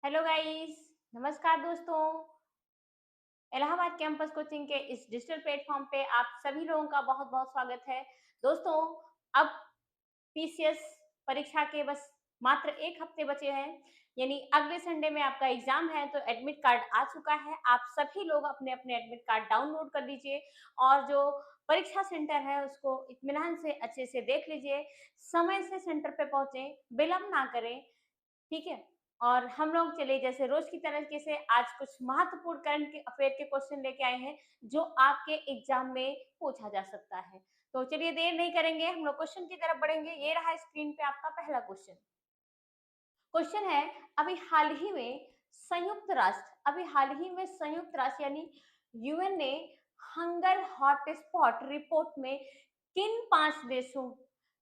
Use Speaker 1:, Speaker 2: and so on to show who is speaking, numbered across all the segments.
Speaker 1: Hello guys, नमस्कार दोस्तों। Allahabad campus coaching के इस डिजिटल प्लेटफॉर्म पे आप सभी लोगों का बहुत-बहुत स्वागत है। दोस्तों, अब पीसीएस परीक्षा के बस मात्र 1 हफ्ते बचे हैं, यानी अगले संडे में आपका एग्जाम है, तो एडमिट कार्ड आ चुका है। आप सभी लोग अपने-अपने एडमिट कार्ड डाउनलोड कर लीजिए और जो परीक्षा सेंटर है उसको इत्मीनान से अच्छे से देख लीजिए। समय से सेंटर पे पहुँचे, विलंब ना करें। ठीक है? और हम लोग चलिए जैसे रोज की तरीके से आज कुछ महत्वपूर्ण करंट के अफेयर के क्वेश्चन लेके आए हैं, जो आपके एग्जाम में पूछा जा सकता है। तो चलिए देर नहीं करेंगे, हम लोग क्वेश्चन की तरफ बढ़ेंगे। ये रहा स्क्रीन पे आपका पहला क्वेश्चन। क्वेश्चन है, अभी हाल ही में संयुक्त राष्ट्र यानी यूएन ने हंगर हॉटस्पॉट रिपोर्ट में किन 5 देशों,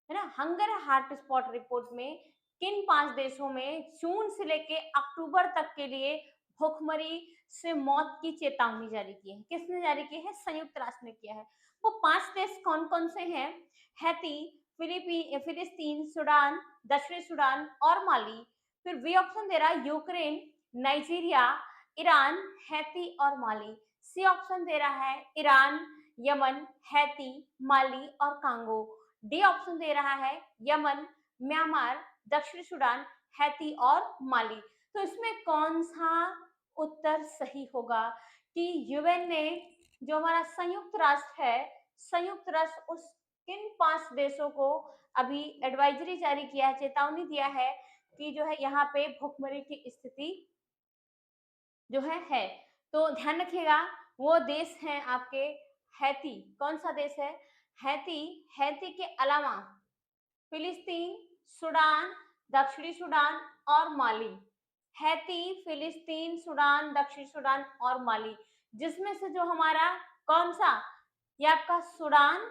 Speaker 1: है ना, हंगर हॉटस्पॉट रिपोर्ट में किन 5 देशों में जून से लेके अक्टूबर तक के लिए भुखमरी से मौत की चेतावनी जारी की है? किसने जारी की है? संयुक्त राष्ट्र ने किया है। वो 5 देश कौन-कौन से हैं? हैती, फिलिस्तीन, सूडान, दक्षिणी सूडान और माली। फिर बी ऑप्शन दे रहा है यूक्रेन, नाइजीरिया, ईरान, हैती और माली। सी ऑप्शन दे रहा है ईरान, यमन, हैती, माली और कांगो। डी ऑप्शन दे रहा है यमन, म्यांमार, दक्षिण सूडान, हैती और माली। तो इसमें कौन सा उत्तर सही होगा कि यूएन ने, जो हमारा संयुक्त राष्ट्र है, संयुक्त राष्ट्र उस किन 5 देशों को अभी एडवाइजरी जारी किया है, चेतावनी दिया है कि जो है यहाँ पे भुखमरी की स्थिति जो है। तो ध्यान रखिएगा, वो देश हैं आपके हैती। कौन सा देश है? हैती। हैती के अलावा फिलिस्तीन, सूडान, दक्षिणी सूडान और माली। हैती, फिलिस्तीन, सूडान, दक्षिणी सूडान और माली, जिसमें से जो हमारा कौन सा, ये आपका सूडान,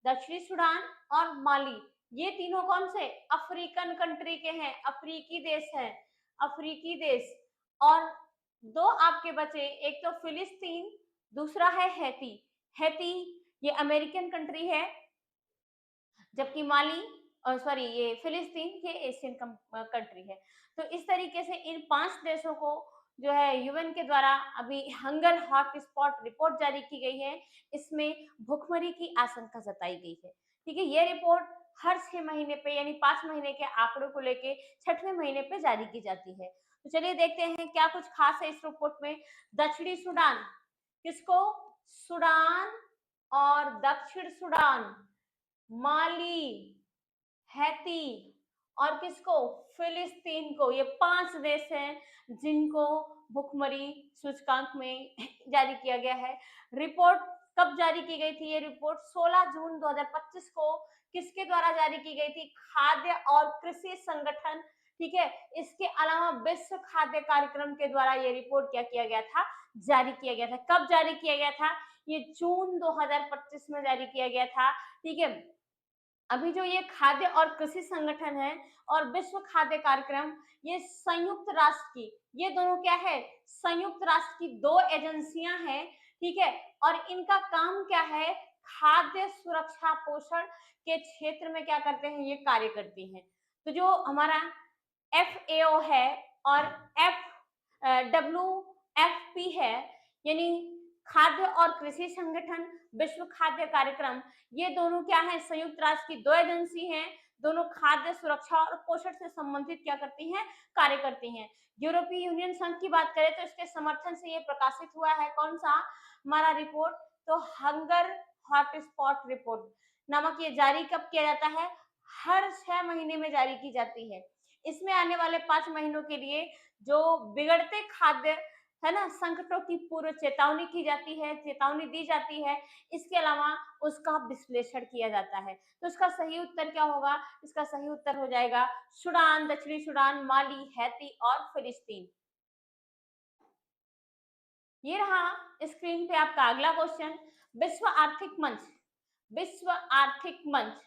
Speaker 1: दक्षिणी सूडान और माली, ये तीनों कौन से अफ्रीकन कंट्री के हैं, अफ्रीकी देश हैं, अफ्रीकी देश। और दो आपके बचे, एक तो फिलिस्तीन, दूसरा है हैती। हैती ये अमेरिकन कंट्री है, जबकि माली सॉरी ये फिलिस्तीन ये एशियन कंट्री है। तो इस तरीके से इन 5 देशों को जो है यूएन के द्वारा अभी हंगर हॉटस्पॉट रिपोर्ट जारी की गई है। इसमें भुखमरी की आशंका जताई गई है। ठीक है, ये रिपोर्ट हर 6 महीने पे यानी 5 महीने के आंकड़ों को लेके 6वें महीने पे जारी की जाती है। तो चलिए देखते हैं क्या कुछ खास है इस रिपोर्ट में। दक्षिणी सूडान, किसको? सूडान और दक्षिण सूडान, माली, हैती और किसको? फिलिस्तीन को। ये 5 देश हैं जिनको भुखमरी सूचकांक में जारी किया गया है। रिपोर्ट कब जारी की गई थी? ये रिपोर्ट 16 जून 2025 को किसके द्वारा जारी की गई थी? खाद्य और कृषि संगठन। ठीक है, इसके अलावा विश्व खाद्य कार्यक्रम के द्वारा ये रिपोर्ट क्या किया गया था? जारी किया गया था। कब जारी किया गया था? ये जून 2025 में जारी किया गया था। ठीक है, अभी जो ये खाद्य और कृषि संगठन है और विश्व खाद्य कार्यक्रम, ये संयुक्त राष्ट्र की, ये दोनों क्या है? संयुक्त राष्ट्र की 2 एजेंसियां हैं। ठीक है, और इनका काम क्या है? खाद्य सुरक्षा पोषण के क्षेत्र में क्या करते हैं? ये कार्य करती हैं। तो जो हमारा एफएओ है और एफ डब्ल्यू एफ पी है, यानी खाद्य और कृषि संगठन, विश्व खाद्य कार्यक्रम, ये दोनों क्या है? संयुक्त राष्ट्र की 2 एजेंसी हैं। दोनों खाद्य सुरक्षा और पोषण से संबंधित क्या करती हैं? कार्य करती हैं। यूरोपीय यूनियन संघ की बात करें तो इसके समर्थन से ये प्रकाशित हुआ है। कौन सा हमारा रिपोर्ट? तो हंगर हॉटस्पॉट रिपोर्ट नामक ये जारी कब किया जाता है? हर 6 महीने में जारी की जाती है। इसमें आने वाले 5 महीनों के लिए जो बिगड़ते खाद्य, है ना, संकटों की पूर्व चेतावनी की जाती है, चेतावनी दी जाती है। इसके अलावा उसका विश्लेषण किया जाता है। तो इसका सही उत्तर क्या होगा? इसका सही उत्तर हो जाएगा सूडान, दक्षिणी सूडान, माली, हैती और फिलिस्तीन। ये रहा स्क्रीन पे आपका अगला क्वेश्चन। विश्व आर्थिक मंच, विश्व आर्थिक मंच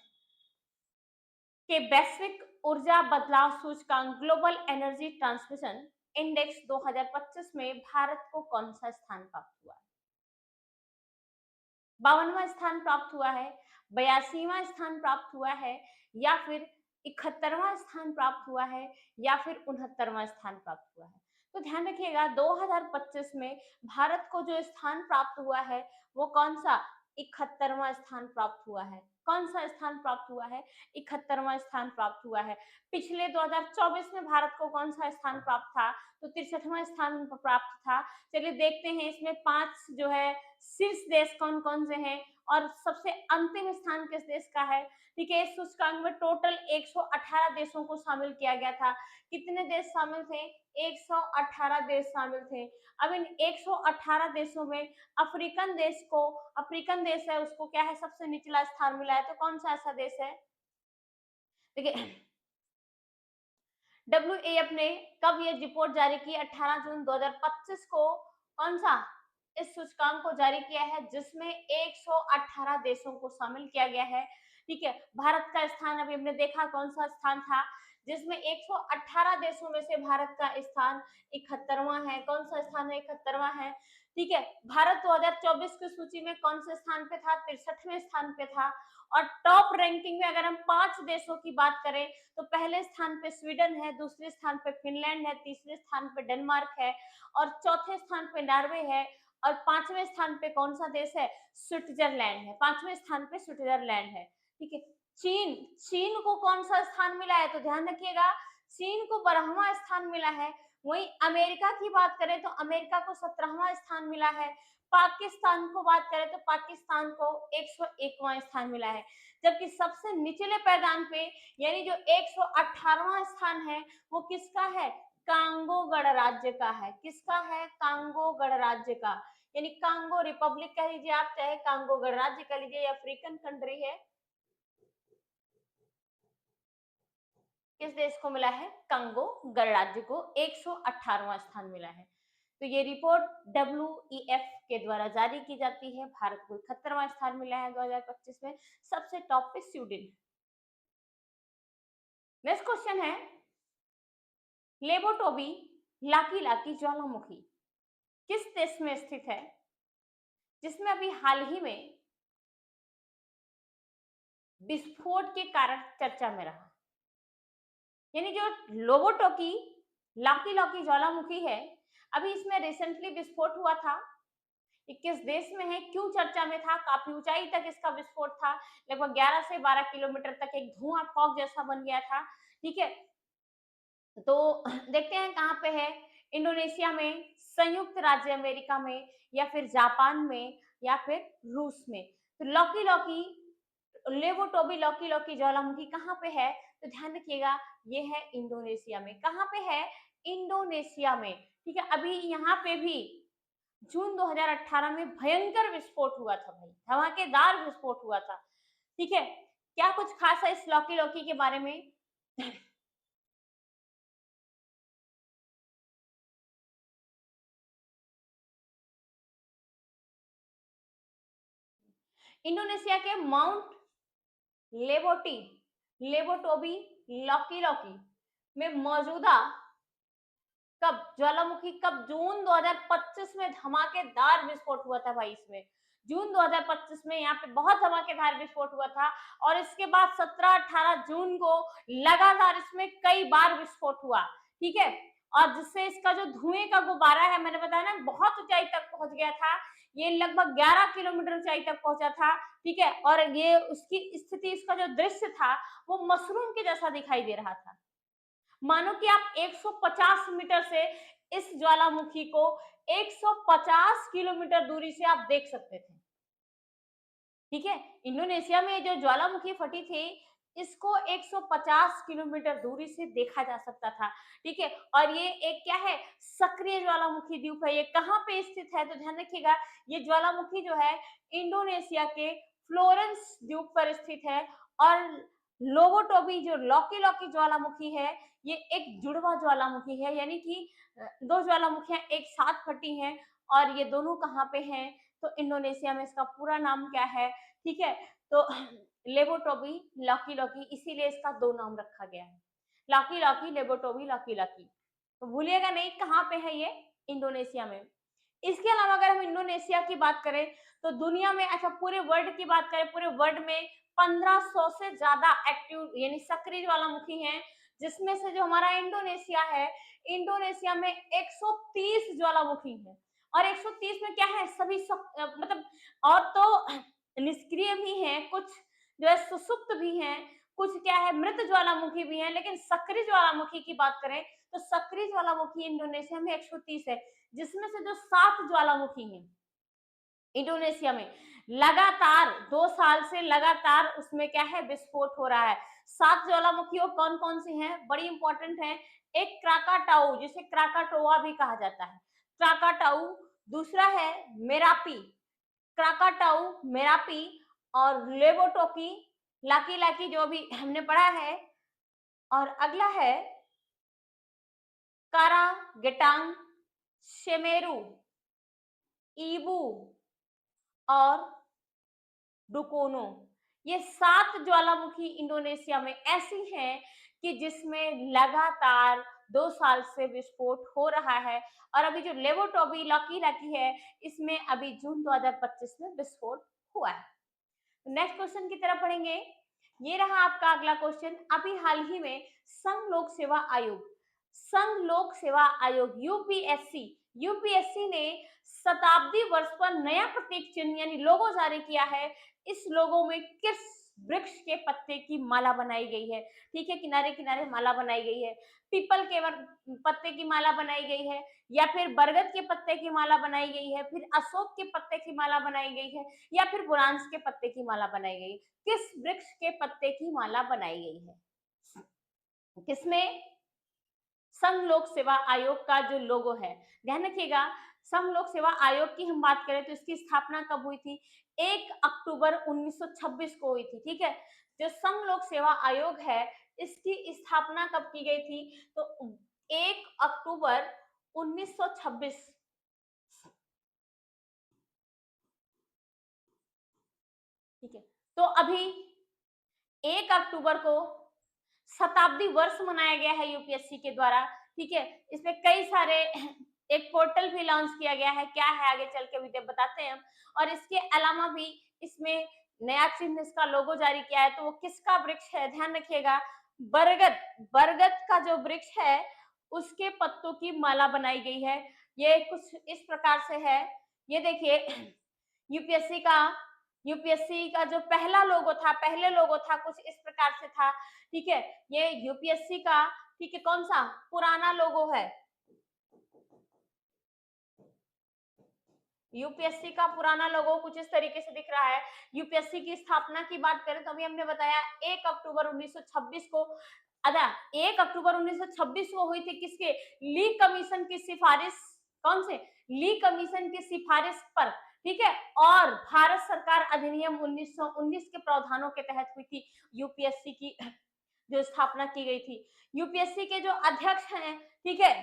Speaker 1: के वैश्विक ऊर्जा बदलाव सूचकांक ग्लोबल एनर्जी ट्रांसमिशन इंडेक्स 2025 में भारत को कौन सा स्थान प्राप्त हुआ है? 52वां स्थान प्राप्त हुआ है, 82वां स्थान प्राप्त हुआ है, या फिर 71वां स्थान प्राप्त हुआ है, या फिर 69वां स्थान प्राप्त हुआ है? तो ध्यान रखिएगा 2025 में भारत को जो स्थान प्राप्त हुआ है वो कौन सा, 71वां स्थान प्राप्त हुआ है। कौन सा स्थान प्राप्त हुआ है, 71वां स्थान प्राप्त हुआ है। पिछले 2024 में भारत को कौन सा स्थान प्राप्त था, तो 63वां स्थान प्राप्त था। चलिए देखते हैं इसमें 5 जो है शीर्ष देश कौन कौन से हैं और सबसे अंतिम स्थान किस देश का है। ठीक है, इस सूचकांक में टोटल 118 देशों को शामिल किया गया था। कितने देश शामिल थे, 118 देश शामिल थे। अब इन 118 देशों में अफ्रीकन देश है उसको क्या है, सबसे निचला स्थान मिला है। तो कौन सा ऐसा देश है, देखिए WEF ने कब ये रिपोर्ट जारी की, 18 जून 2025 को कौन सा इस सूचकांक को जारी किया है जिसमें 118 देशों को शामिल किया गया है। ठीक है, भारत का स्थान अभी हमने देखा कौन सा स्थान था जिसमें 118 देशों में से भारत का स्थान 71वां है। कौन सा स्थान है, 71वां है। ठीक है, भारत 2024 की सूची में कौन से स्थान पे था, 63वें स्थान पे था। और टॉप रैंकिंग में अगर हम 5 देशों की बात करें तो पहले स्थान पे स्वीडन है, दूसरे स्थान पे फिनलैंड है, तीसरे स्थान पे डेनमार्क है और चौथे स्थान पे नॉर्वे है और 5वें स्थान पे कौन सा देश है, स्विट्जरलैंड है। 5वें स्थान पे स्विट्जरलैंड है। ठीक है, चीन को कौन सा स्थान मिला है, तो ध्यान रखिएगा चीन को 12वां स्थान मिला है। वहीं अमेरिका की बात करें तो अमेरिका को 17वां स्थान मिला है। पाकिस्तान को बात करें तो पाकिस्तान को 101वां स्थान मिला है। जबकि सबसे निचले पायदान पे यानी जो 118वां स्थान है वो किसका है, कांगो गणराज्य का है। किसका है, कांगो गणराज्य का, यानी कांगो रिपब्लिक कह लीजिए आप, चाहे कांगो गणराज्य कह लीजिए, अफ्रीकन कंट्री है। किस देश को मिला है, कांगो गणराज्य को 118वां स्थान मिला है। तो ये रिपोर्ट WEF के द्वारा जारी की जाती है। भारत को 71वां स्थान मिला है 2025 में, सबसे टॉप पे स्वीडन। नेक्स्ट क्वेश्चन है, लेबोटोबी लाकी लाकी ज्वालामुखी किस देश में स्थित है जिसमें अभी हाल ही में विस्फोट के कारण चर्चा में रहा। यानी जो लोबोटोकी लाकी लाकी ज्वालामुखी है, अभी इसमें रिसेंटली विस्फोट हुआ था। ये किस देश में है, क्यों चर्चा में था, काफी ऊंचाई तक इसका विस्फोट था, लगभग 11 से 12 किलोमीटर तक एक धुआं फॉग जैसा बन गया था। ठीक है, तो देखते हैं कहाँ पे है, इंडोनेशिया में, संयुक्त राज्य अमेरिका में, या फिर जापान में, या फिर रूस में। तो लॉकी लॉकी लेबोटोबी लॉकी लॉकी ज्वालामुखी कहाँ पे है, तो ध्यान रखिएगा ये है इंडोनेशिया में। कहाँ पे है, इंडोनेशिया में। ठीक है, अभी यहाँ पे भी जून 2018 में भयंकर विस्फोट हुआ था भाई, धमाकेदार विस्फोट हुआ था। ठीक है, क्या कुछ खास है इस लॉकी लॉकी के बारे में इंडोनेशिया के माउंट लेबोटी लेबोटोबी लॉकी लॉकी में मौजूदा कब ज्वालामुखी कब, जून 2025 में धमाकेदार विस्फोट हुआ था भाई। इसमें जून 2025 में यहाँ पे बहुत धमाकेदार विस्फोट हुआ था और इसके बाद 17-18 जून को लगातार इसमें कई बार विस्फोट हुआ। ठीक है, और जिससे इसका जो धुएं का गुब्बारा है, मैंने बताया ना, बहुत ऊंचाई तक पहुंच गया था। ये लगभग 11 किलोमीटर ऊंचाई तक पहुंचा था। ठीक है, और ये उसकी स्थिति, इसका जो दृश्य था वो मशरूम के जैसा दिखाई दे रहा था। मानो कि आप 150 मीटर से इस ज्वालामुखी को 150 किलोमीटर दूरी से आप देख सकते थे। ठीक है, इंडोनेशिया में जो ज्वालामुखी फटी थी इसको 150 किलोमीटर दूरी से देखा जा सकता था। ठीक है, और ये एक क्या है, सक्रिय ज्वालामुखी द्वीप है। ये कहाँ पे स्थित है, तो ध्यान रखिएगा ये ज्वालामुखी जो है इंडोनेशिया के फ्लोरेंस द्वीप पर स्थित है। और लोबोटोबी जो लॉकी लॉकी ज्वालामुखी है ये एक जुड़वा ज्वालामुखी है, यानी कि दो ज्वालामुखियां एक साथ फटी हैं और ये दोनों कहाँ पे हैं, तो इंडोनेशिया में। इसका पूरा नाम क्या है, ठीक है, तो लेबोटोबी लॉकी लॉकी, इसीलिए इसका 2 नाम रखा गया है, लॉकी लॉकी लेबोटोबी लॉकी लॉकी। तो भूलिएगा नहीं कहाँ पे है ये, इंडोनेशिया में। इसके अलावा अगर हम इंडोनेशिया की बात करें तो दुनिया में, अच्छा पूरे वर्ल्ड की बात करें, पूरे वर्ल्ड में 1500 से ज्यादा एक्टिव यानी सक्रिय ज्वालामुखी हैं जिसमें से जो हमारा इंडोनेशिया है, इंडोनेशिया में 130 ज्वालामुखी है। और 130 में क्या है, सभी मतलब और तो निष्क्रिय भी हैं, कुछ जो है सुसुप्त भी हैं, कुछ क्या है मृत ज्वालामुखी भी हैं, लेकिन सक्रिय ज्वालामुखी की बात करें तो सक्रिय ज्वालामुखी इंडोनेशिया में 130 है, जिसमें से जो 7 ज्वालामुखी हैं इंडोनेशिया में, लगातार 2 साल से लगातार उसमें क्या है विस्फोट हो रहा है। 7 ज्वालामुखियों कौन कौन सी हैं, बड़ी इंपॉर्टेंट है। एक क्राकाटाऊ, जिसे क्राकाटोआ भी कहा जाता है, क्राकाटाऊ। दूसरा है मेरापी, क्राकाटाऊ, मेरापी और लेवोटोकी, लाकी लाकी जो अभी हमने पढ़ा है। और अगला है कारा गेटांग, शेमेरू, ईबू और डुकोनो। ये 7 ज्वालामुखी इंडोनेशिया में ऐसी हैं कि जिसमें लगातार 2 साल से विस्फोट हो रहा है। और अभी जो लेवोटोबी लाकी लाकी है, इसमें अभी जून 2025 में विस्फोट हुआ है। नेक्स्ट क्वेश्चन की तरफ पढ़ेंगे। ये रहा आपका अगला क्वेश्चन। अभी हाल ही में संघ लोक सेवा आयोग, संघ लोक सेवा आयोग यूपीएससी, यूपीएससी ने शताब्दी वर्ष पर नया प्रतीक चिन्ह यानी लोगो जारी किया है। इस लोगो में किस वृक्ष के पत्ते की माला बनाई गई है? ठीक है, किनारे किनारे माला बनाई गई है। पीपल के पत्ते की माला बनाई गई है, या फिर बरगद के पत्ते की माला बनाई गई है, फिर अशोक के पत्ते की माला बनाई गई है, या फिर बुरांस के पत्ते की माला बनाई गई? किस वृक्ष के पत्ते की माला बनाई गई है? किसमें? संघ लोक सेवा आयोग का जो लोगो है, ध्यान रखिएगा। संघ लोक सेवा आयोग की हम बात करें तो इसकी स्थापना कब हुई थी? 1 अक्टूबर 1926 को हुई थी। ठीक है, जो संघ लोक सेवा आयोग है इसकी स्थापना कब की गई थी? तो 1 अक्टूबर 1926। ठीक है, तो अभी 1 अक्टूबर को शताब्दी वर्ष मनाया गया है यूपीएससी के द्वारा। ठीक है, इसमें कई सारे एक पोर्टल भी लॉन्च किया गया है, क्या है आगे चल के भी बताते हैं हम। और इसके अलावा भी इसमें नया चिन्ह, इसका लोगो जारी किया है। तो वो किसका वृक्ष है? ध्यान रखिएगा, बरगद, बरगद का जो वृक्ष है उसके पत्तों की माला बनाई गई है। ये कुछ इस प्रकार से है, ये देखिए यूपीएससी का, यूपीएससी का जो पहला लोगो था, पहले लोगो था कुछ इस प्रकार से था। ठीक है, ये यूपीएससी का, ठीक है, कौन सा पुराना लोगो है? यूपीएससी का पुराना लोगो कुछ इस तरीके से दिख रहा है। यूपीएससी की स्थापना की बात करें तो अभी हमने बताया 1 अक्टूबर 1926 को। अच्छा, 1 अक्टूबर 1926 को हुई थी किसके? ली कमीशन की सिफारिश, कौन से? ली कमीशन की सिफारिश पर। ठीक है, और भारत सरकार अधिनियम 1919 के प्रावधानों के तहत हुई थी यूपीएससी की जो स्थापना की गई थी। यूपीएससी के जो अध्यक्ष हैं, ठीक है,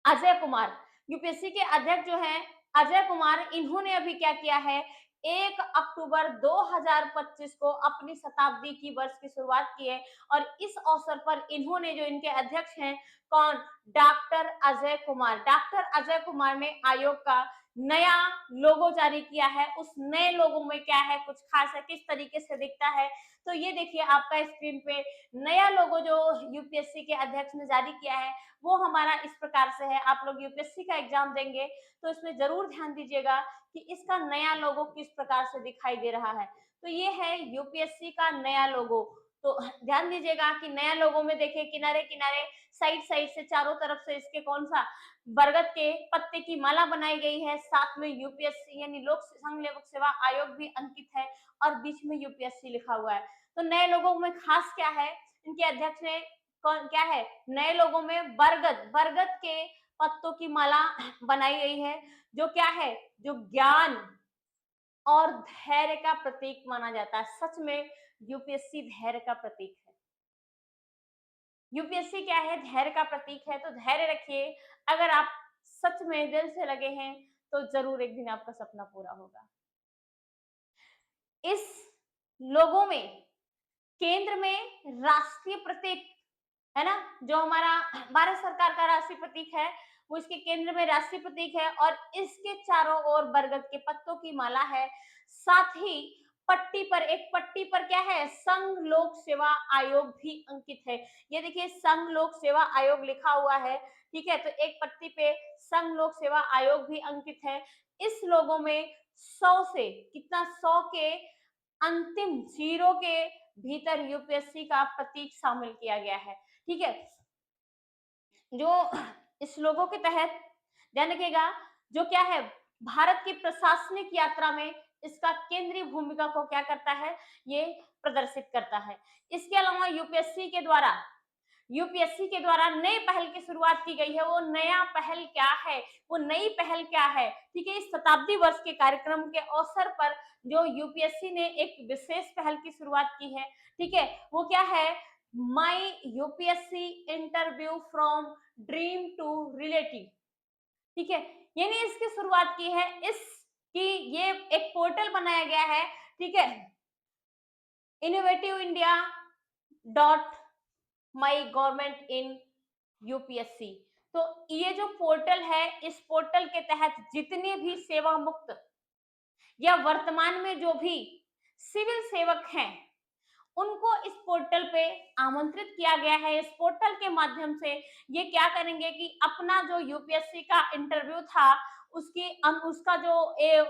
Speaker 1: अजय कुमार, यूपीएससी के अध्यक्ष जो हैं अजय कुमार, इन्होंने अभी क्या किया है, 1 अक्टूबर 2025 को अपनी शताब्दी की वर्ष की शुरुआत की है। और इस अवसर पर इन्होंने, जो इनके अध्यक्ष हैं, कौन? डॉक्टर अजय कुमार, डॉक्टर अजय कुमार ने आयोग का नया लोगो जारी किया है। उस नए लोगो में क्या है, कुछ खास है, किस तरीके से दिखता है? तो ये देखिए आपका स्क्रीन पे नया लोगो जो यूपीएससी के अध्यक्ष ने जारी किया है वो हमारा इस प्रकार से है। आप लोग यूपीएससी का एग्जाम देंगे तो इसमें जरूर ध्यान दीजिएगा कि इसका नया लोगो किस प्रकार से दिखाई दे रहा है। तो ये है यूपीएससी का नया लोगो। तो ध्यान दीजिएगा कि नया लोगो में देखिए किनारे किनारे, साइड साइड से, चारों तरफ से इसके कौन सा? बरगद के पत्ते की माला बनाई गई है। साथ में यूपीएससी यानी लोक संघ लोक सेवा आयोग भी अंकित है और बीच में यूपीएससी लिखा हुआ है। तो नए लोगों में खास क्या है? इनके अध्यक्ष ने कौन क्या है? नए लोगों में बरगद, बरगद के पत्तों की माला बनाई गई है, जो क्या है, जो ज्ञान और धैर्य का प्रतीक माना जाता है। सच में यूपीएससी धैर्य का प्रतीक है। यूपीएससी क्या है? धैर्य का प्रतीक है। तो धैर्य रखिए, अगर आप सच में दिल से लगे हैं तो जरूर एक दिन आपका सपना पूरा होगा। इस लोगों में केंद्र में राष्ट्रीय प्रतीक है ना, जो हमारा भारत सरकार का राष्ट्रीय प्रतीक है वो इसके केंद्र में राष्ट्रीय प्रतीक है। और इसके चारों ओर बरगद के पत्तों की माला है। साथ ही एक पट्टी पर क्या है, संघ लोक सेवा आयोग भी अंकित है। ये देखिए संघ लोक सेवा आयोग लिखा हुआ है, ठीक है, तो एक पट्टी पे संघ लोक सेवा आयोग भी अंकित है। इस लोगों में 100 से कितना, 100 के अंतिम जीरो के भीतर यूपीएससी का प्रतीक शामिल किया गया है, ठीक है। जो इस लोगों के तहत ध्यान रखिएगा, जो क्या है, भारत की प्रशासनिक यात्रा में इसका केंद्रीय भूमिका को क्या करता है, ये प्रदर्शित करता है। इसके अलावा यूपीएससी के द्वारा नई पहल की शुरुआत की गई है। वो नया पहल क्या है, वो नई पहल क्या है, ठीक है। इस शताब्दी वर्ष के कार्यक्रम के अवसर पर जो यूपीएससी ने एक विशेष पहल की शुरुआत की है, ठीक है, वो क्या है, my UPSC interview from dream to relative, ठीक है। यानी इसकी शुरुआत की है, इसकी ये एक पोर्टल बनाया गया है, ठीक है, innovative India dot my government in UPSC. तो ये जो पोर्टल है, इस पोर्टल के तहत जितने भी सेवा मुक्त या वर्तमान में जो भी सिविल सेवक हैं, उनको इस पोर्टल पे आमंत्रित किया गया है। इस पोर्टल के माध्यम से ये क्या करेंगे कि अपना जो यूपीएससी का इंटरव्यू था, उसका जो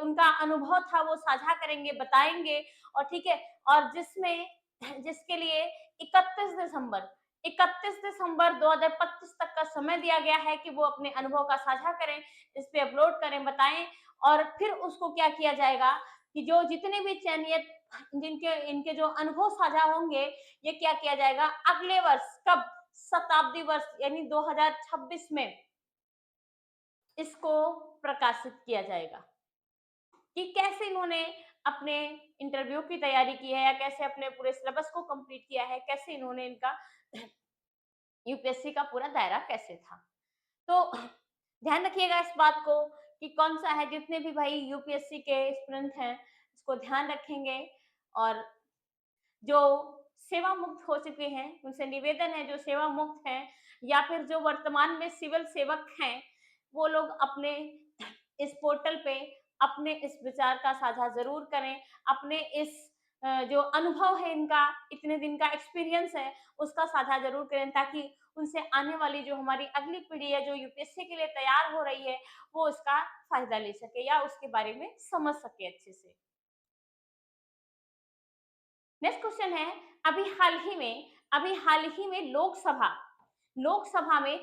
Speaker 1: उनका अनुभव था वो साझा करेंगे, बताएंगे, और ठीक है, और जिसके लिए 31 दिसंबर 2025 तक का समय दिया गया है कि वो अपने अनुभव का साझा करें, इस पे अपलोड करें, बताएं, और फिर उसको क्या किया जाएगा कि जो जितने भी चयनित जिनके इनके जो अनुभव साझा होंगे, ये क्या किया जाएगा, अगले वर्ष, कब, शताब्दी वर्ष यानी 2026 में इसको प्रकाशित किया जाएगा कि कैसे इन्होंने अपने इंटरव्यू की तैयारी की है, या कैसे अपने पूरे सिलेबस को कंप्लीट किया है, कैसे इन्होंने इनका यूपीएससी का पूरा दायरा कैसे था। तो ध्यान रखिएगा इस बात को कि कौन सा है, जितने भी भाई यूपीएससी के स्टूडेंट हैं इसको ध्यान रखेंगे, और जो सेवा मुक्त हो चुके हैं उनसे निवेदन है, जो सेवा मुक्त हैं या फिर जो वर्तमान में सिविल सेवक हैं, वो लोग अपने इस पोर्टल पे अपने इस विचार का साझा जरूर करें, अपने इस जो अनुभव है, इनका इतने दिन का एक्सपीरियंस है, उसका साझा जरूर करें, ताकि उनसे आने वाली जो हमारी अगली पीढ़ी है, जो यूपीएससी के लिए तैयार हो रही है, वो उसका फायदा ले सके या उसके बारे में समझ सके अच्छे से। नेक्स्ट क्वेश्चन है, अभी हाल ही में लोकसभा में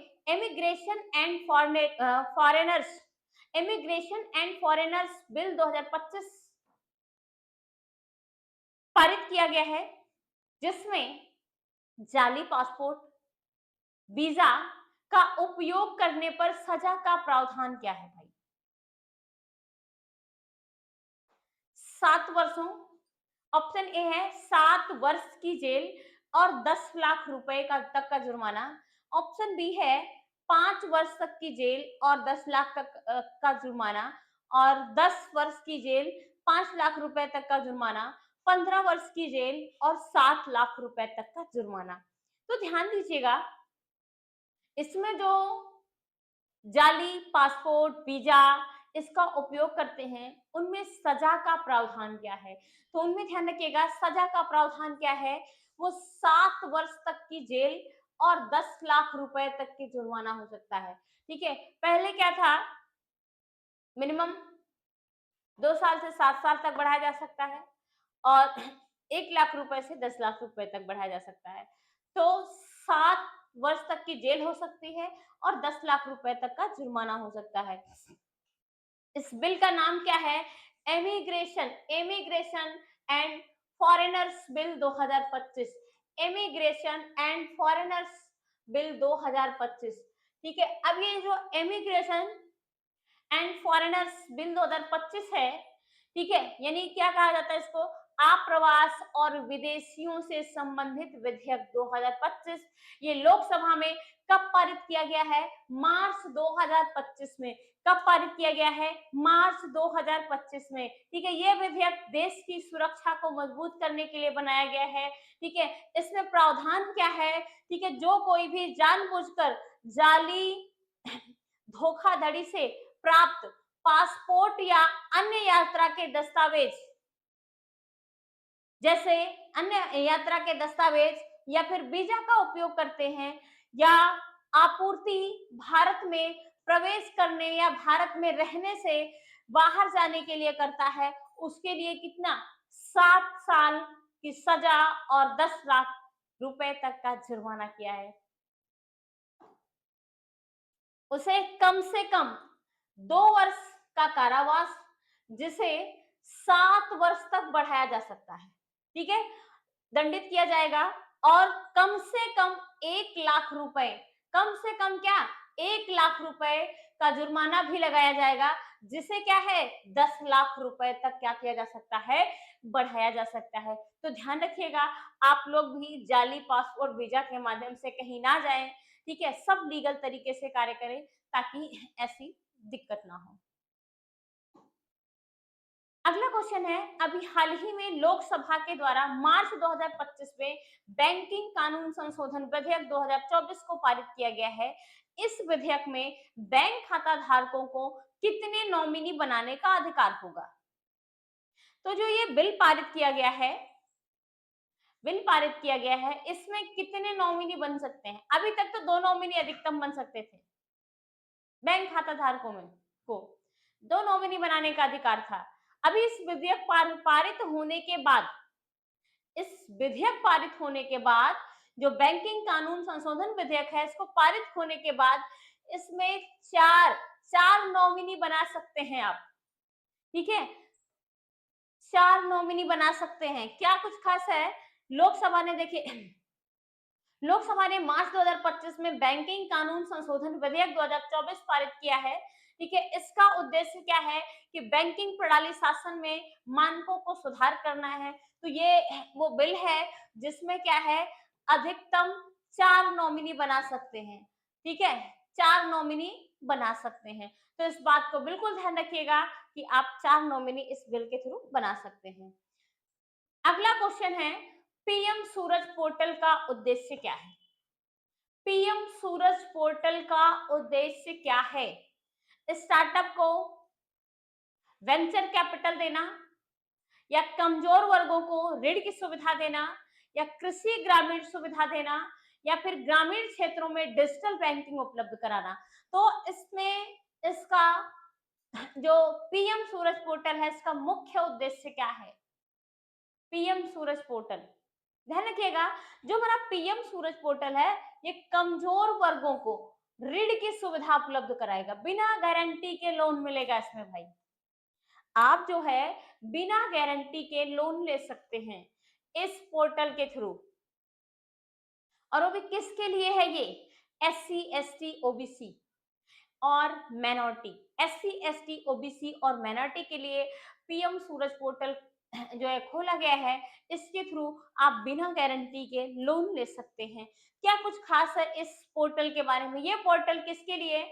Speaker 1: foreigners immigration and foreigners bill 2025 पारित किया गया है, जिसमें जाली पासपोर्ट, वीजा का उपयोग करने पर सजा का प्रावधान क्या है भाई, 7 वर्षों, ऑप्शन ए है 7 वर्ष की जेल और 10 लाख रुपए तक का जुर्माना, ऑप्शन बी है 5 वर्ष तक की जेल और 10 लाख तक का जुर्माना, और 10 वर्ष की जेल, 5 लाख रुपए तक का जुर्माना, 15 वर्ष की जेल और 7 लाख रुपए तक का जुर्माना। तो ध्यान दीजिएगा, इसमें जो जाली पासपोर्ट, वीजा इसका उपयोग करते हैं, उनमें सजा का प्रावधान क्या है, तो उनमें ध्यान रखिएगा सजा का प्रावधान क्या है, वो 7 वर्ष तक की जेल और 10 लाख रुपए तक की जुर्माना हो सकता है, ठीक है। पहले क्या था, मिनिमम 2 साल से 7 साल तक बढ़ाया जा सकता है, और 1 लाख रुपए से 10 लाख रुपए तक बढ़ाया जा सकता है। तो 7 वर्ष तक की जेल हो सकती है और 10 लाख रुपए तक का जुर्माना हो सकता है। इस बिल का नाम क्या है, immigration and foreigners bill 2025, immigration and foreigners bill 2025, ठीक है। अब ये जो इमिग्रेशन एंड फॉरेनर्स बिल 2025 है, ठीक है, यानी क्या कहा जाता है इसको, आप्रवास और विदेशियों से संबंधित विधेयक 2025, ये लोकसभा में कब पारित किया गया है, मार्च 2025 में। कब पारित किया गया है, मार्च 2025 में, ठीक है। ये विधेयक देश की सुरक्षा को मजबूत करने के लिए बनाया गया है, ठीक है। इसमें प्रावधान क्या है, ठीक है, जो कोई भी जानबूझकर जाली धोखाधड़ी से प्राप्त पासपोर्ट या अन्य यात्रा के दस्तावेज जैसे अन्य यात्रा के दस्तावेज या फिर वीजा का उपयोग करते हैं, या आपूर्ति भारत में प्रवेश करने या भारत में रहने से बाहर जाने के लिए करता है, उसके लिए कितना 7 साल की सजा और 10 लाख रुपए तक का जुर्माना किया है। उसे कम से कम 2 वर्ष का कारावास, जिसे 7 वर्ष तक बढ़ाया जा सकता है, ठीक है, दंडित किया जाएगा। और कम से कम 1 लाख रुपए, कम से कम क्या, 1 लाख रुपए का जुर्माना भी लगाया जाएगा, जिसे क्या है 10 लाख रुपए तक क्या किया जा सकता है, बढ़ाया जा सकता है। तो ध्यान रखिएगा, आप लोग भी जाली पासपोर्ट वीजा के माध्यम से कहीं ना जाएं, ठीक है, सब लीगल तरीके से कार्य करें ताकि ऐसी दिक्कत ना हो। अगला क्वेश्चन है, अभी हाल ही में लोकसभा के द्वारा मार्च 2025 में बैंकिंग कानून संशोधन विधेयक 2024 को पारित किया गया है। इस विधेयक में बैंक खाता धारकों को कितने नॉमिनी बनाने का अधिकार होगा? तो जो ये बिल पारित किया गया है, इसमें कितने नॉमिनी बन सकते हैं? अभी तक तो 2 नॉमिनी अधिकतम बन सकते थे बैंक खाता धारकों में को, 2 नॉमिनी बनाने का अधिकार था। अभी इस विधेयक पारित होने के बाद, इस विधेयक पारित होने के बाद, जो बैंकिंग कानून संशोधन विधेयक है, इसको पारित होने के बाद इसमें चार चार नॉमिनी बना सकते हैं आप, ठीक है, 4 नॉमिनी बना सकते हैं। क्या कुछ खास है? लोकसभा ने देखिए लोकसभा ने मार्च 2025 में बैंकिंग कानून संशोधन विधेयक 2024 पारित किया है, ठीक है। इसका उद्देश्य क्या है कि बैंकिंग प्रणाली शासन में मानकों को सुधार करना है। तो ये वो बिल है जिसमें क्या है, अधिकतम 4 नॉमिनी बना सकते हैं, ठीक है, 4 नॉमिनी बना सकते हैं। तो इस बात को बिल्कुल ध्यान रखिएगा कि आप 4 नॉमिनी इस बिल के थ्रू बना सकते हैं। अगला क्वेश्चन है, पीएम सूरज पोर्टल का उद्देश्य क्या है? पीएम सूरज पोर्टल का उद्देश्य क्या है? स्टार्टअप को वेंचर कैपिटल देना, या कमजोर वर्गों को ऋण की सुविधा देना, या कृषि ग्रामीण सुविधा देना, या फिर ग्रामीण क्षेत्रों में डिजिटल बैंकिंग उपलब्ध कराना। तो इसमें इसका जो पीएम सूरज पोर्टल है, इसका मुख्य उद्देश्य क्या है? पीएम सूरज पोर्टल, ध्यान रखिएगा, जो हमारा पीएम सूरज पोर्टल है, ये कमजोर वर्गों को ऋण की सुविधा उपलब्ध कराएगा। बिना गारंटी के लोन मिलेगा इसमें भाई, आप जो है बिना गारंटी के लोन ले सकते हैं इस पोर्टल के थ्रू। और वो भी किसके लिए है? ये एससी एसटी ओबीसी और माइनॉरिटी, एससी एसटी ओबीसी और माइनॉरिटी के लिए पीएम सूरज पोर्टल जो है खोला गया है। इसके थ्रू आप बिना गारंटी के लोन ले सकते हैं। क्या कुछ खास है इस पोर्टल के बारे में? ये पोर्टल किसके लिए?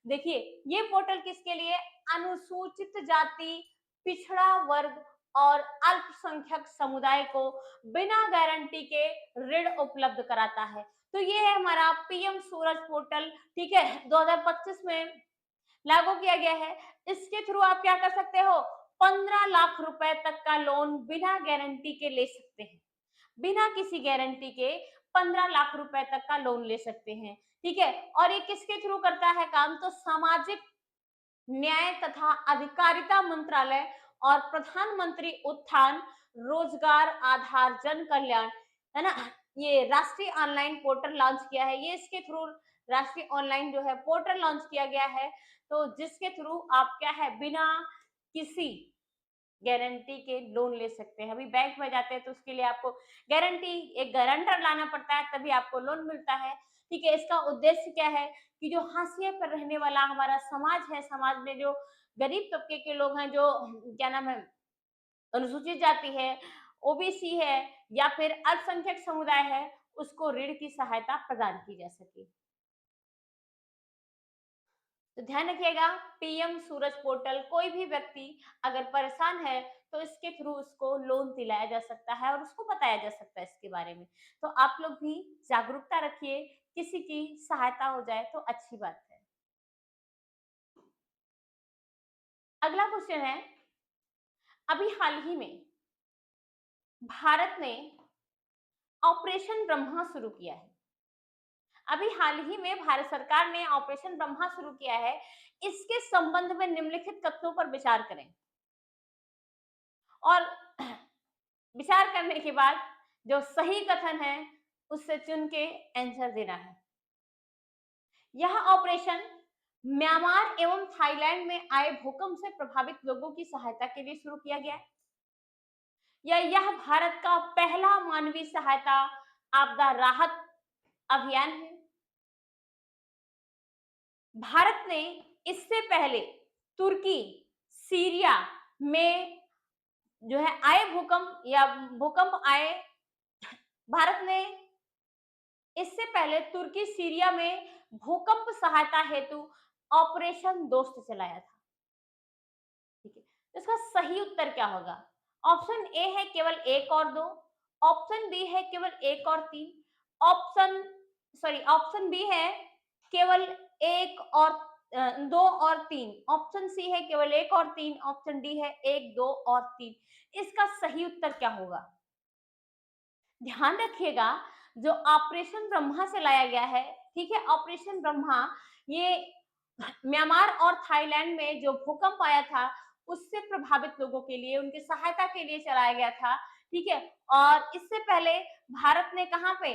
Speaker 1: देखिए, ये पोर्टल किसके लिए? अनुसूचित जाति, पिछड़ा वर्ग और अल्पसंख्यक समुदाय को बिना गारंटी के ऋण उपलब्ध कराता है। तो ये है हमारा पीएम सूरज पोर्टल, ठीक है, 2025 में लागू किया गया है। इसके थ्रू आप क्या कर सकते हो? 15 लाख रुपए तक का लोन बिना गारंटी के ले सकते हैं। बिना किसी गारंटी के 15 लाख रुपए तक का लोन ले सकते हैं, ठीक है। और ये किसके थ्रू करता है काम? तो सामाजिक न्याय तथा अधिकारिता मंत्रालय और प्रधानमंत्री उत्थान रोजगार आधार जन कल्याण, है ना, ये राष्ट्रीय ऑनलाइन पोर्टल लॉन्च किया है। ये इसके थ्रू राष्ट्रीय ऑनलाइन जो है पोर्टल लॉन्च किया गया है, तो जिसके थ्रू आप क्या है बिना किसी गारंटी के लोन ले सकते हैं। अभी बैंक में जाते हैं तो उसके लिए आपको गारंटी, एक गारंटर लाना पड़ता है, तभी आपको लोन मिलता है, ठीक है। इसका उद्देश्य क्या है कि जो हाशिए पर रहने वाला हमारा समाज है, समाज में जो गरीब तबके के लोग हैं, जो क्या नाम है, अनुसूचित जाति है, ओबीसी है, या फिर अल्पसंख्यक समुदाय है, उसको ऋण की सहायता प्रदान की जा सके। तो ध्यान रखिएगा, पीएम सूरज पोर्टल, कोई भी व्यक्ति अगर परेशान है तो इसके थ्रू उसको लोन दिलाया जा सकता है और उसको बताया जा सकता है इसके बारे में। तो आप लोग भी जागरूकता रखिए, किसी की सहायता हो जाए तो अच्छी बात है। अगला क्वेश्चन है, अभी हाल ही में भारत ने ऑपरेशन ब्रह्मा शुरू किया है। अभी हाल ही में भारत सरकार ने ऑपरेशन ब्रह्मा शुरू किया है। इसके संबंध में निम्नलिखित कथनों पर विचार करें और विचार करने के बाद जो सही कथन है उससे चुन के आंसर देना है। यह ऑपरेशन म्यांमार एवं थाईलैंड में आए भूकंप से प्रभावित लोगों की सहायता के लिए शुरू किया गया है, या यह भारत का पहला मानवीय सहायता आपदा राहत अभियान है। भारत ने इससे पहले तुर्की, सीरिया में जो है आए भूकंप आए, भारत ने इससे पहले तुर्की, सीरिया में भूकंप सहायता हेतु ऑपरेशन दोस्त चलाया था। ठीक है, तो इसका सही उत्तर क्या होगा? ऑप्शन ए है केवल 1 और 2, ऑप्शन बी है केवल 1 और 3, ऑप्शन बी है केवल 1 और 2 और 3, ऑप्शन सी है केवल 1 और 3, ऑप्शन डी है 1, 2 और 3। इसका सही उत्तर क्या होगा? ध्यान रखिएगा, जो ऑपरेशन ब्रह्मा से लाया गया है, ठीक है, ऑपरेशन ब्रह्मा ये म्यांमार और थाईलैंड में जो भूकंप आया था उससे प्रभावित लोगों के लिए, उनकी सहायता के लिए चलाया गया था। ठीक है, और इससे पहले भारत ने कहां पे,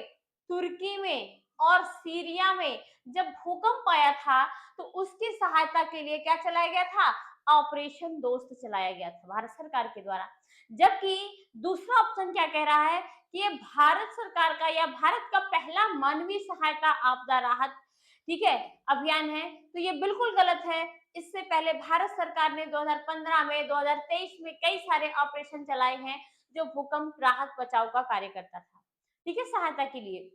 Speaker 1: तुर्की में और सीरिया में जब भूकंप आया था तो उसकी सहायता के लिए क्या चलाया गया था? ऑपरेशन दोस्त चलाया गया था भारत सरकार के द्वारा। जबकि दूसरा ऑप्शन क्या कह रहा है कि ये भारत सरकार का या भारत का पहला मानवीय सहायता आपदा राहत, ठीक है, अभियान है। तो ये बिल्कुल गलत है। इससे पहले भारत सरकार ने 2015 में, 2023 में कई सारे ऑपरेशन चलाए हैं जो भूकंप राहत बचाव का कार्य करता था, ठीक है, सहायता के लिए।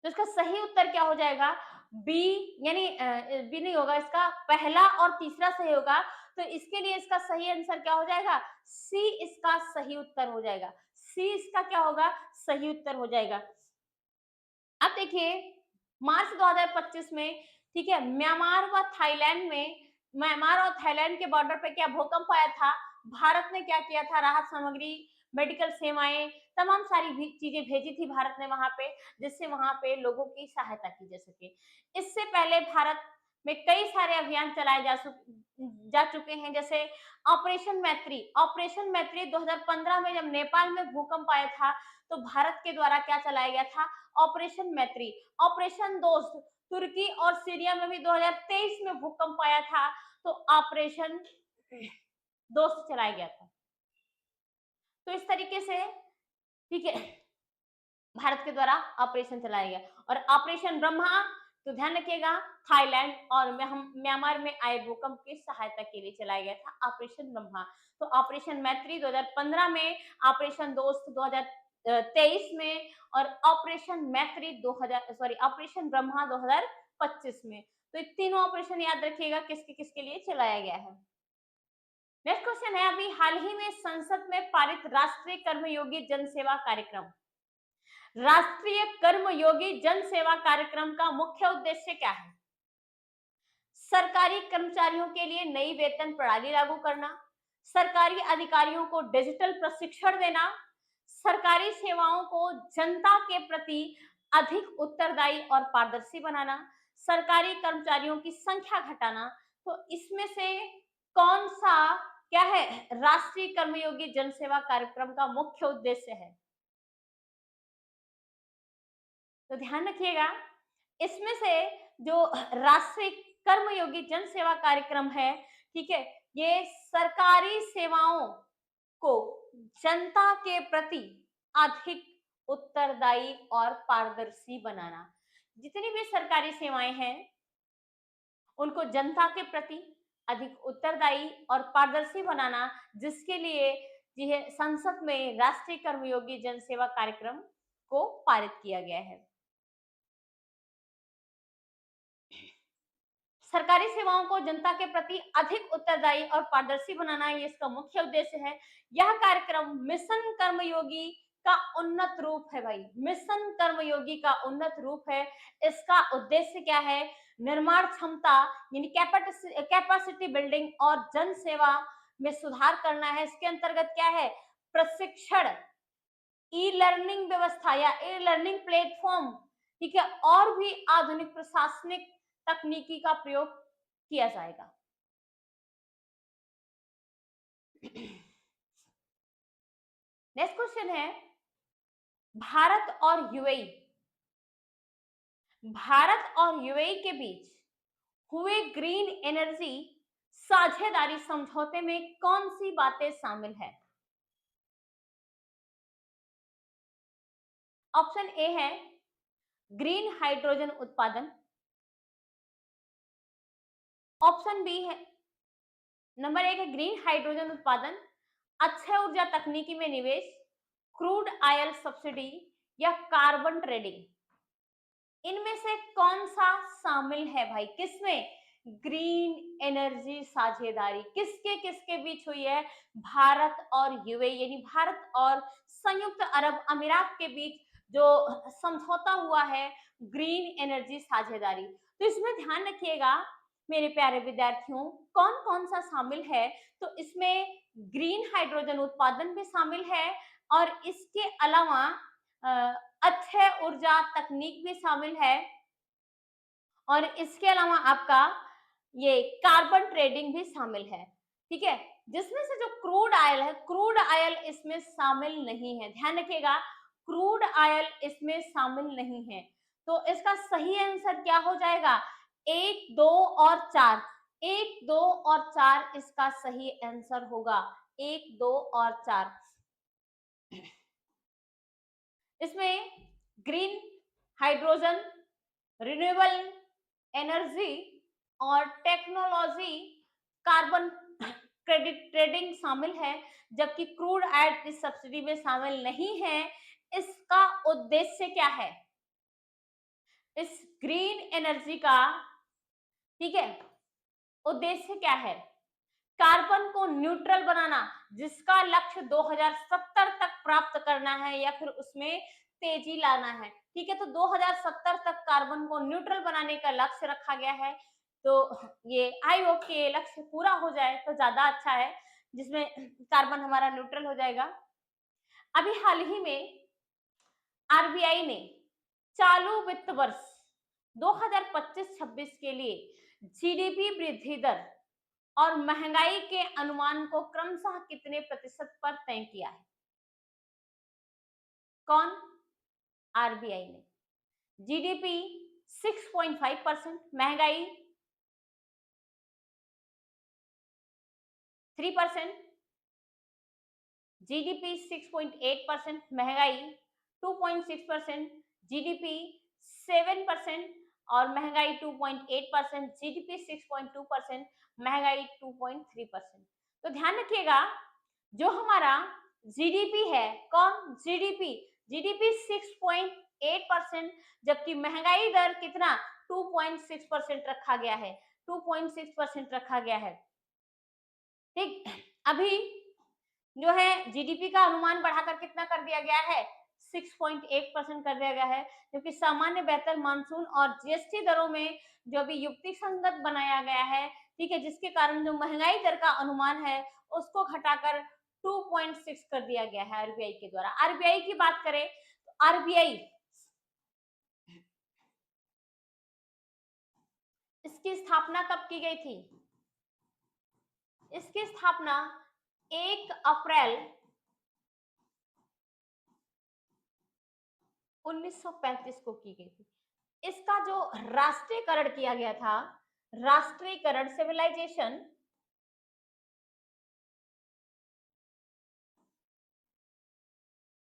Speaker 1: तो इसका सही उत्तर क्या हो जाएगा? बी, यानी बी नहीं होगा, इसका पहला और तीसरा सही होगा। तो इसके लिए इसका सही आंसर क्या हो जाएगा? सी इसका सही उत्तर हो जाएगा। सी इसका क्या होगा? सही उत्तर हो जाएगा। अब देखिए, मार्च 2025 में, ठीक है, म्यांमार और थाईलैंड के बॉर्डर पे क्या भूकंप आया था। भारत ने क्या किया था? राहत सामग्री, मेडिकल सेवाएं, तमाम सारी चीजें भेजी थी भारत ने वहां पे, जिससे वहां पे लोगों की सहायता की जा सके। इससे पहले भारत में कई सारे अभियान चलाए जा चुके हैं, जैसे ऑपरेशन मैत्री 2015 में जब नेपाल में भूकंप आया था तो भारत के द्वारा क्या चलाया गया था? ऑपरेशन मैत्री। ऑपरेशन दोस्त, तुर्की और सीरिया में भी 2023 में भूकंप आया था तो ऑपरेशन दोस्त चलाया गया था। तो इस तरीके से, ठीक है, भारत के द्वारा ऑपरेशन चलाया गया। और ऑपरेशन ब्रह्मा, तो ध्यान रखिएगा, थाईलैंड और म्यांमार में आए भूकंप की सहायता के लिए चलाया गया था ऑपरेशन ब्रह्मा। तो ऑपरेशन मैत्री 2015 में, ऑपरेशन दोस्त 2023 में और ऑपरेशन ब्रह्मा 2025 में। तो ये तीनों ऑपरेशन याद रखिएगा किसके किसके लिए चलाया गया है। नेक्स्ट क्वेश्चन है, अभी हाल ही में संसद में पारित राष्ट्रीय कर्मयोगी जन सेवा कार्यक्रम, राष्ट्रीय कर्मयोगी जन सेवा कार्यक्रम का मुख्य उद्देश्य क्या है? सरकारी कर्मचारियों के लिए नई वेतन प्रणाली लागू करना, सरकारी अधिकारियों को डिजिटल प्रशिक्षण देना, सरकारी सेवाओं को जनता के प्रति अधिक उत्तरदायी और पारदर्शी बनाना, सरकारी कर्मचारियों की संख्या घटाना। तो इसमें से कौन सा क्या है राष्ट्रीय कर्मयोगी जन सेवा कार्यक्रम का मुख्य उद्देश्य है? तो ध्यान रखिएगा, इसमें से जो राष्ट्रीय कर्मयोगी जन सेवा कार्यक्रम है, ठीक है, ये सरकारी सेवाओं को जनता के प्रति अधिक उत्तरदायी और पारदर्शी बनाना। जितनी भी सरकारी सेवाएं हैं उनको जनता के प्रति अधिक उत्तरदायी और पारदर्शी बनाना, जिसके लिए यह संसद में राष्ट्रीय कर्मयोगी जन सेवा कार्यक्रम को पारित किया गया है। सरकारी सेवाओं को जनता के प्रति अधिक उत्तरदायी और पारदर्शी बनाना ये इसका मुख्य उद्देश्य है। यह कार्यक्रम मिशन कर्मयोगी का उन्नत रूप है भाई, मिशन कर्मयोगी का उन्नत रूप है। इसका उद्देश्य क्या है? निर्माण क्षमता यानी कैपेसिटी बिल्डिंग और जन सेवा में सुधार करना है। इसके अंतर्गत क्या है? प्रशिक्षण, ई लर्निंग व्यवस्था या ई लर्निंग प्लेटफॉर्म, ठीक है, और भी आधुनिक प्रशासनिक तकनीकी का प्रयोग किया जाएगा। नेक्स्ट क्वेश्चन है, भारत और यूएई, भारत और यूएई के बीच हुए ग्रीन एनर्जी साझेदारी समझौते में कौन सी बातें शामिल है? ऑप्शन ए है ग्रीन हाइड्रोजन उत्पादन, ऑप्शन बी है, नंबर एक है ग्रीन हाइड्रोजन उत्पादन, अक्षय ऊर्जा तकनीकी में निवेश, क्रूड ऑयल सब्सिडी या कार्बन ट्रेडिंग। इनमें से कौन सा शामिल है भाई? किसमें? ग्रीन एनर्जी साझेदारी किसके किसके बीच हुई है? भारत और यूएई यानी भारत और संयुक्त अरब अमीरात के बीच जो समझौता हुआ है ग्रीन एनर्जी साझेदारी। तो इसमें ध्यान रखिएगा मेरे प्यारे विद्यार्थियों, कौन कौन सा शामिल है? तो इसमें ग्रीन हाइड्रोजन उत्पादन भी शामिल है और इसके अलावा अक्षय ऊर्जा तकनीक भी शामिल है और इसके अलावा आपका ये कार्बन ट्रेडिंग भी शामिल है। ठीक है, जिसमें से जो क्रूड ऑयल है, क्रूड ऑयल इसमें शामिल नहीं है, ध्यान रखिएगा, क्रूड ऑयल इसमें शामिल नहीं है। तो इसका सही आंसर क्या हो जाएगा? 1, 2 और 4, 1, 2 और 4 इसका सही आंसर होगा, 1, 2 और 4। इसमें ग्रीन हाइड्रोजन, रिन्यूएबल एनर्जी और टेक्नोलॉजी, कार्बन क्रेडिट ट्रेडिंग शामिल है, जबकि क्रूड ऑयल इस सब्सिडी में शामिल नहीं है। इसका उद्देश्य क्या है? इस ग्रीन एनर्जी का, ठीक है, उद्देश्य क्या है? कार्बन को न्यूट्रल बनाना, जिसका लक्ष्य 2070 तक प्राप्त करना है या फिर उसमें तेजी लाना है। ठीक है, तो 2070 तक कार्बन को न्यूट्रल बनाने का लक्ष्य रखा गया है। तो ये आई होप कि ये लक्ष्य पूरा हो जाए तो ज्यादा अच्छा है, जिसमें कार्बन हमारा न्यूट्रल हो जाएगा। अभी हाल ही में आरबीआई ने चालू वित्त वर्ष 2025-26 के लिए जीडीपी वृद्धि दर और महंगाई के अनुमान को क्रमशः कितने प्रतिशत पर तय किया है? कौन? आरबीआई ने। जीडीपी 6.5%, महंगाई 3%, जीडीपी 6.8%, महंगाई 2.6%, जीडीपी 7% और महंगाई 2.8%, जीडीपी 6.2%, महंगाई 2.3%। तो ध्यान रखिएगा, जो हमारा जीडीपी है, कौन? जीडीपी, जीडीपी 6.8%, जबकि महंगाई दर कितना? 2.6% रखा गया है, 2.6% रखा गया है। ठीक, अभी जो है जीडीपी का अनुमान बढ़ाकर कितना कर दिया गया है? 6.8% कर दिया गया है, क्योंकि सामान्य बेहतर मानसून और जीएसटी दरों में जो अभी युक्ति संगत बनाया गया है, ठीक है, जिसके कारण जो महंगाई दर का अनुमान है उसको घटाकर 2.6 कर दिया गया है आरबीआई के द्वारा। आरबीआई की बात करें तो आरबीआई इसकी स्थापना कब की गई थी? इसकी स्थापना 1 अप्रैल 1935 को की गई थी। इसका जो राष्ट्रीयकरण किया गया था, राष्ट्रीयकरण, सिविलाइजेशन,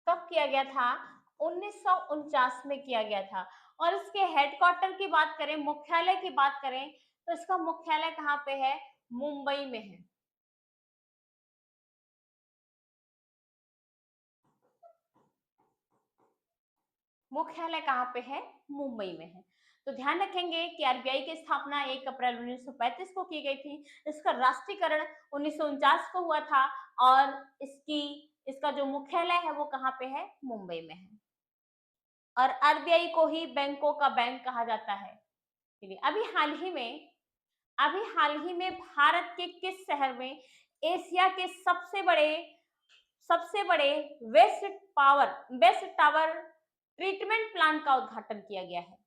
Speaker 1: कब किया गया था? 1949 में किया गया था। और इसके हेडक्वार्टर की बात करें, मुख्यालय की बात करें, तो इसका मुख्यालय कहाँ पे है? मुंबई में है। मुख्यालय कहाँ पे है? मुंबई में है। तो ध्यान रखेंगे कि आरबीआई की स्थापना 1 अप्रैल 1935 को की गई थी। इसका राष्ट्रीयकरण 1949 को हुआ था और इसका जो मुख्यालय है वो कहाँ पे है? मुंबई में है। और आरबीआई को ही बैंकों का बैंक कहा जाता है। अभी हाल ही में भारत के किस शहर में एशिया के सबसे बड़े सबसे बड़े वेस्ट टावर ट्रीटमेंट प्लांट का उद्घाटन किया गया है?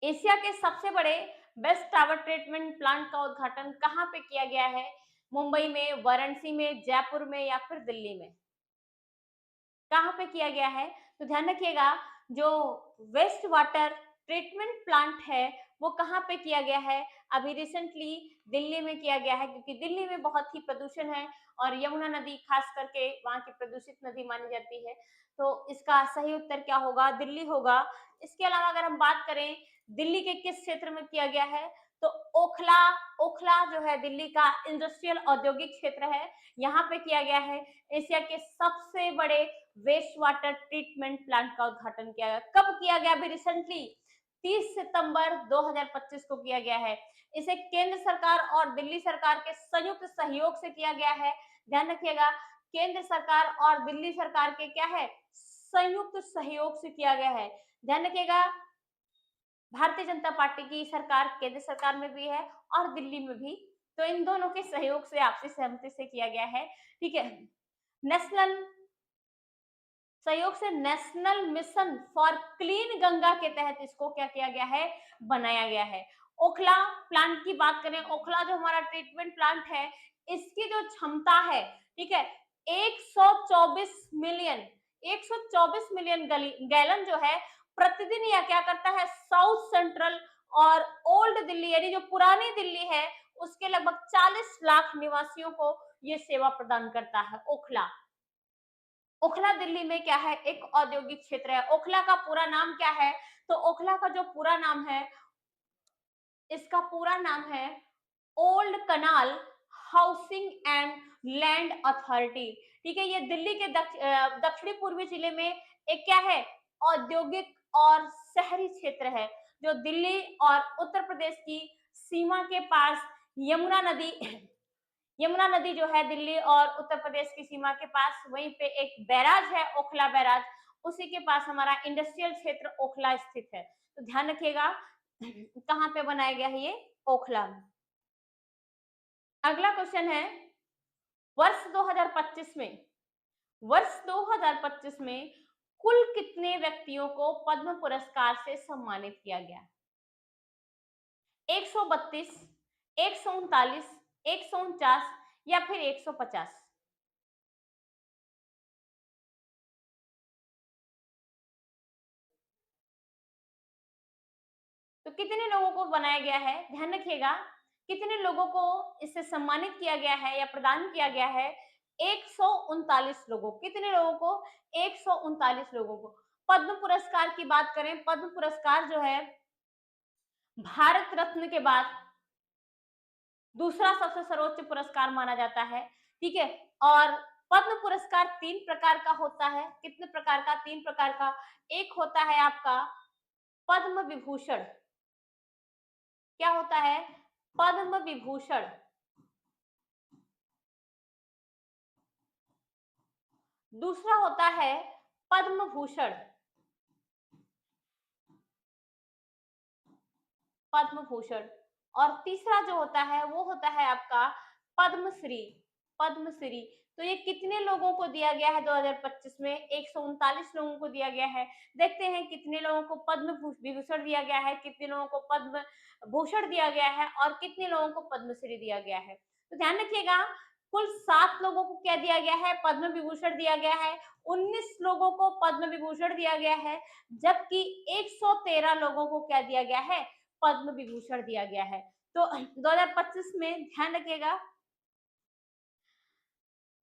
Speaker 1: एशिया के सबसे बड़े बेस्ट टावर ट्रीटमेंट प्लांट का उद्घाटन कहाँ पे किया गया है? मुंबई में, वाराणसी में, जयपुर में या फिर दिल्ली में? कहाँ पे किया गया है? तो ध्यान रखिएगा, जो वेस्ट वाटर ट्रीटमेंट प्लांट है वो कहाँ पे किया गया है? अभी रिसेंटली दिल्ली में किया गया है, क्योंकि दिल्ली में बहुत ही प्रदूषण है और यमुना नदी खास करके वहाँ की प्रदूषित नदी मानी जाती है। तो इसका सही उत्तर क्या होगा? दिल्ली होगा। इसके अलावा अगर हम बात करें दिल्ली के किस क्षेत्र में किया गया है, तो ओखला ओखला जो है दिल्ली का इंडस्ट्रियल औद्योगिक क्षेत्र है, यहाँ पे किया गया है। एशिया के सबसे बड़े वेस्ट वाटर ट्रीटमेंट प्लांट का उद्घाटन किया गया। कब किया गया? अभी रिसेंटली 30 सितंबर 2025 को किया गया है। इसे केंद्र सरकार और दिल्ली सरकार के संयुक्त सहयोग से किया गया है। ध्यान रखिएगा, केंद्र सरकार और दिल्ली सरकार के क्या है? संयुक्त सहयोग से किया गया है। ध्यान रखिएगा, भारतीय जनता पार्टी की सरकार केंद्र सरकार में भी है और दिल्ली में भी, तो इन दोनों के सहयोग से, आपसी सहमति से किया गया है। ठीक है। नेशनल सहयोग से national mission for clean Ganga के तहत इसको क्या किया गया है? बनाया गया है। ओखला प्लांट की बात करें, ओखला जो हमारा ट्रीटमेंट प्लांट है, इसकी जो क्षमता है, ठीक है, 124 मिलियन गैलन जो है प्रतिदिन यह क्या करता है? साउथ सेंट्रल और ओल्ड दिल्ली यानी जो पुरानी दिल्ली है उसके लगभग 40 लाख निवासियों को ये सेवा प्रदान करता है। ओखला ओखला दिल्ली में क्या है? एक औद्योगिक क्षेत्र है। ओखला का पूरा नाम क्या है? तो ओखला का जो पूरा नाम है, इसका पूरा नाम है old canal housing and land authority. ठीक है, ये दिल्ली के दक्षिणी पूर्वी जिले में एक क्या है? औद्योगिक और शहरी क्षेत्र है, जो दिल्ली और उत्तर प्रदेश की सीमा के पास यमुना नदी यमुना नदी जो है दिल्ली और उत्तर प्रदेश की सीमा के पास, वहीं पे एक बैराज है ओखला बैराज, उसी के पास हमारा इंडस्ट्रियल क्षेत्र ओखला स्थित है। तो ध्यान रखिएगा कहाँ पे बनाया गया है ये? ओखला। अगला क्वेश्चन है, वर्ष 2025 में वर्ष 2025 में कुल कितने व्यक्तियों को पद्म पुरस्कार से सम्मानित किया गया? 132, 139, 149 या फिर 150? तो कितने लोगों को बनाया गया है? ध्यान रखिएगा, कितने लोगों को इससे सम्मानित किया गया है या प्रदान किया गया है? 139 लोगों। कितने लोगों को? 139 लोगों को। पद्म पुरस्कार की बात करें, पद्म पुरस्कार जो है भारत रत्न के बाद दूसरा सबसे सर्वोच्च पुरस्कार माना जाता है। ठीक है, और पद्म पुरस्कार 3 प्रकार का होता है। कितने प्रकार का? 3 प्रकार का। एक होता है आपका पद्म विभूषण। क्या होता है? पद्म विभूषण। दूसरा होता है पद्म भूषण। पद्म भूषण। और तीसरा जो होता है वो होता है आपका पद्मश्री। पद्मश्री। तो ये कितने लोगों को दिया गया है? 2025 में 139 लोगों को दिया गया है। देखते हैं कितने लोगों को पद्म विभूषण दिया गया है, कितने लोगों को पद्म भूषण दिया गया है और कितने लोगों को पद्मश्री दिया गया है। तो ध्यान रखिएगा, कुल 7 लोगों को क्या दिया गया है? पद्म विभूषण दिया गया है। 19 लोगों को पद्म विभूषण दिया गया है, जबकि 113 लोगों को क्या दिया गया है? पद्म विभूषण दिया गया है। तो 2025 में ध्यान रखिएगा,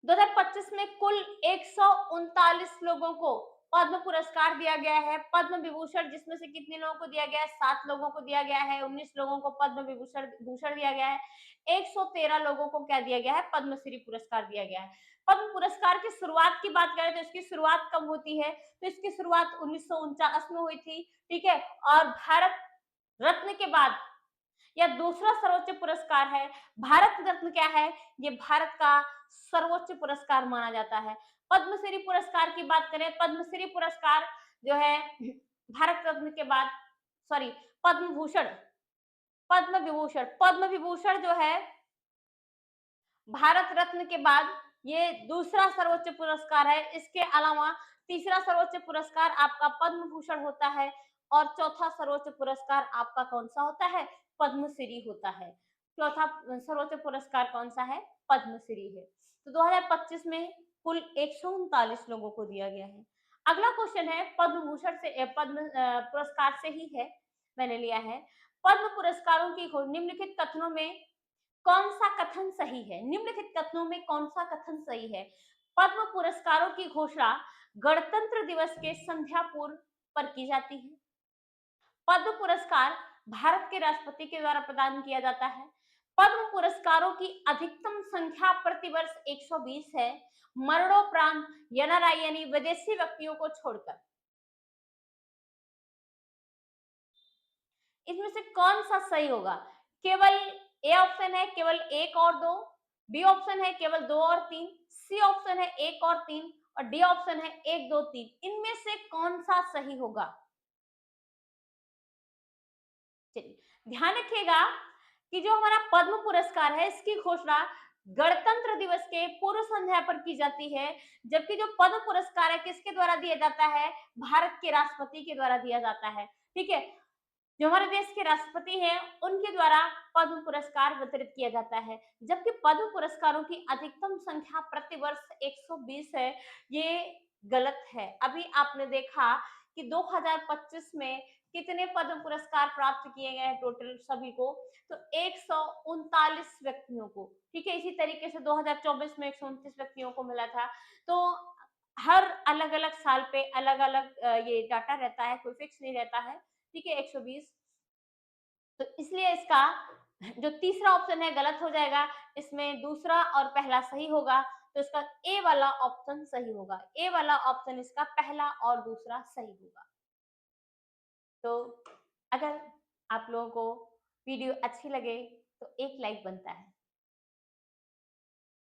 Speaker 1: 2025 में कुल 139 लोगों को पद्म पुरस्कार दिया गया है। पद्म विभूषण जिसमें से कितने लोगों को दिया गया है? 7 लोगों को दिया गया है। 19 लोगों को पद्म विभूषण भूषण दिया गया है। 113 लोगों को क्या दिया गया है? पद्मश्री पुरस्कार दिया गया है। पद्म पुरस्कार की शुरुआत की बात करें तो इसकी शुरुआत कब होती है? तो इसकी शुरुआत 1949 में हुई थी। ठीक है, और भारत रत्न के बाद यह दूसरा सर्वोच्च पुरस्कार है। भारत रत्न क्या है? ये भारत का सर्वोच्च पुरस्कार माना जाता है। पद्मश्री पुरस्कार की बात करें, पद्मश्री पुरस्कार जो है भारत रत्न के बाद, सॉरी, पद्म भूषण, पद्म विभूषण जो है भारत रत्न के बाद ये दूसरा सर्वोच्च पुरस्कार है। इसके अलावा तीसरा सर्वोच्च पुरस्कार आपका पद्म भूषण होता है और चौथा सर्वोच्च पुरस्कार आपका कौन-सा होता है? पद्मश्री होता है। चौथा सर्वोच्च पुरस्कार कौन-सा है? पद्मश्री है। तो 2025 में कुल 139 लोगों को दिया गया है। अगला क्वेश्चन है पद्म भूषण से पद्म पुरस्कार से ही है, मैंने लिया है। पद्म पुरस्कारों की निम्नलिखित कथनों में कौन सा कथन सही है? निम्नलिखित कथनों में कौन सा कथन सही है? पद्म पुरस्कारों की घोषणा गणतंत्र दिवस के संध्या पूर्व पर की जाती है। पद्म पुरस्कार भारत के राष्ट्रपति के द्वारा प्रदान किया जाता है। पद्म पुरस्कारों की अधिकतम संख्या प्रतिवर्ष 120 है, मरणोपरांत एनआरआई यानी विदेशी व्यक्तियों को छोड़कर। इसमें से कौन सा सही होगा? केवल ए ऑप्शन है केवल 1 और 2, बी ऑप्शन है केवल 2 और 3, सी ऑप्शन है 1 और 3 और डी ऑप्शन है 1, 2, 3। इनमें से कौन सा सही होगा? चलिए, ध्यान रखिएगा कि जो हमारा पद्म पुरस्कार है इसकी घोषणा गणतंत्र दिवस के पूर्व संध्या पर की जाती है, जबकि जो पद्म पुरस्कार है किसके द्वारा दिया जाता है? भारत के राष्ट्रपति के द्वारा दिया जाता है। ठीक है, जो हमारे देश के राष्ट्रपति हैं उनके द्वारा पद्म पुरस्कार वितरित किया जाता है, जबकि पद्म पुरस्कारों की अधिकतम संख्या प्रतिवर्ष 120 है। ये गलत है। अभी आपने देखा कि 2025 में कितने पद्म पुरस्कार प्राप्त किए गए हैं टोटल सभी को? तो 139 व्यक्तियों को। ठीक है, इसी तरीके से 2024 में 129 व्यक्तियों को मिला था। तो हर अलग-अलग साल पे अलग-अलग ये डाटा रहता है, कोई फिक्स नहीं रहता है। ठीक है, 120। तो इसलिए इसका जो तीसरा ऑप्शन है गलत हो जाएगा। इसमें दूसरा और पहला सही होगा, तो इसका ए वाला ऑप्शन सही होगा। ए वाला ऑप्शन इसका पहला और दूसरा सही होगा। तो अगर आप लोगों को वीडियो अच्छी लगे तो एक लाइक बनता है।